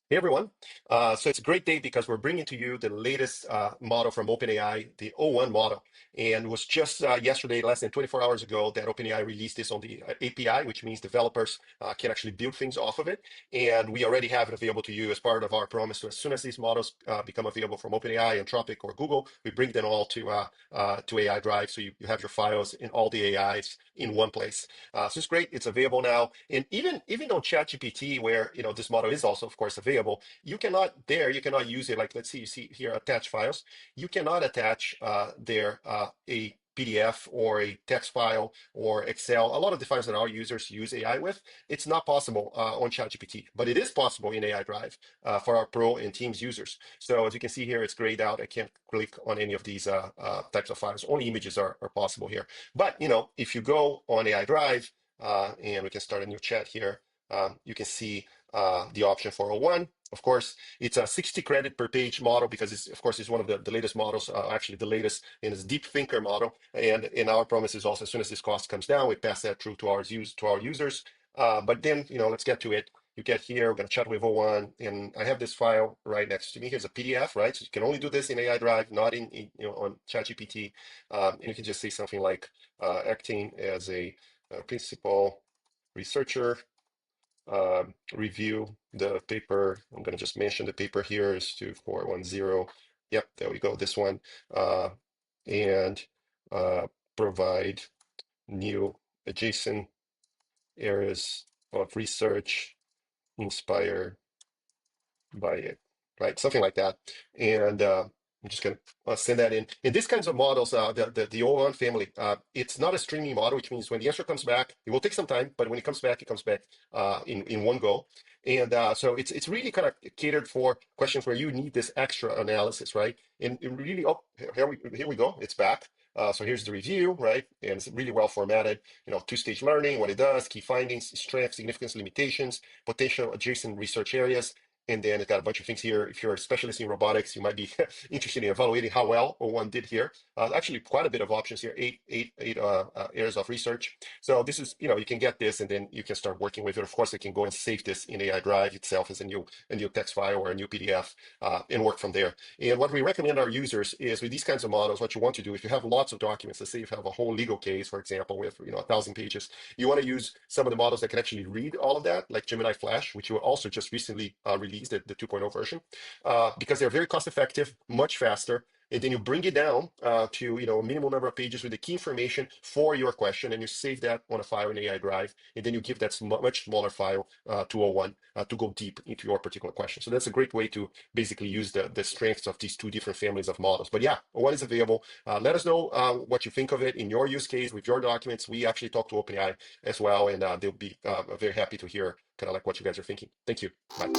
Hey everyone. So it's a great day because we're bringing to you the latest model from OpenAI, the O1 model. And it was just yesterday, less than 24 hours ago, that OpenAI released this on the API, which means developers can actually build things off of it. And we already have it available to you as part of our promise. So as soon as these models become available from OpenAI, Anthropic, or Google, we bring them all to AI Drive. So you have your files in all the AIs in one place. So it's great. It's available now. And even on ChatGPT, where this model is also, of course, available, you cannot use it. Like, let's see, you see here, attach files. You cannot attach a PDF or a text file or Excel. A lot of the files that our users use AI with, it's not possible on ChatGPT, but it is possible in AI Drive for our Pro and Teams users. So as you can see here, it's grayed out. I can't click on any of these types of files. Only images are possible here. But if you go on AI Drive, and we can start a new chat here, you can see the option for O1. Of course, it's a 60 credit per page model because it's one of the latest models, actually the latest in its deep thinker model. And in our promise is also, as soon as this cost comes down, we pass that through to our users. But then, let's get to it. You get here, we're going to chat with O1, and I have this file right next to me. Here's a PDF, right? So you can only do this in AI Drive, not on ChatGPT. And you can just say something like acting as a principal researcher, review the paper. I'm going to just mention the paper here is 2410. Yep, there we go, this one. And provide new adjacent areas of research inspired by it, right? Something like that. And I'm just going to send that in. In these kinds of models, the O1 family, it's not a streaming model, which means when the answer comes back, it will take some time, but when it comes back in one go. And so it's really kind of catered for questions where you need this extra analysis, right? And it really, oh, here we go, it's back. So here's the review, right? And it's really well formatted. Two-stage learning, what it does, key findings, strengths, significance, limitations, potential adjacent research areas. And then it's got a bunch of things here. If you're a specialist in robotics, you might be interested in evaluating how well O1 did here. Actually, quite a bit of options here, eight areas of research. So this is, you can get this, and then you can start working with it. Of course, you can go and save this in AI Drive itself as a new text file or a new PDF, and work from there. And what we recommend our users is with these kinds of models, what you want to do, if you have lots of documents, let's say you have a whole legal case, for example, with 1,000 pages, you want to use some of the models that can actually read all of that, like Gemini Flash, which you also just recently released the 2.0 version, because they're very cost effective, much faster. And then you bring it down to a minimal number of pages with the key information for your question, and you save that on a file in AI Drive, and then you give that much smaller file to O1 to go deep into your particular question. So that's a great way to basically use the strengths of these two different families of models. But yeah, O1 is available. Let us know what you think of it in your use case with your documents. We actually talked to OpenAI as well, and they'll be very happy to hear kind of like what you guys are thinking. Thank you. Bye.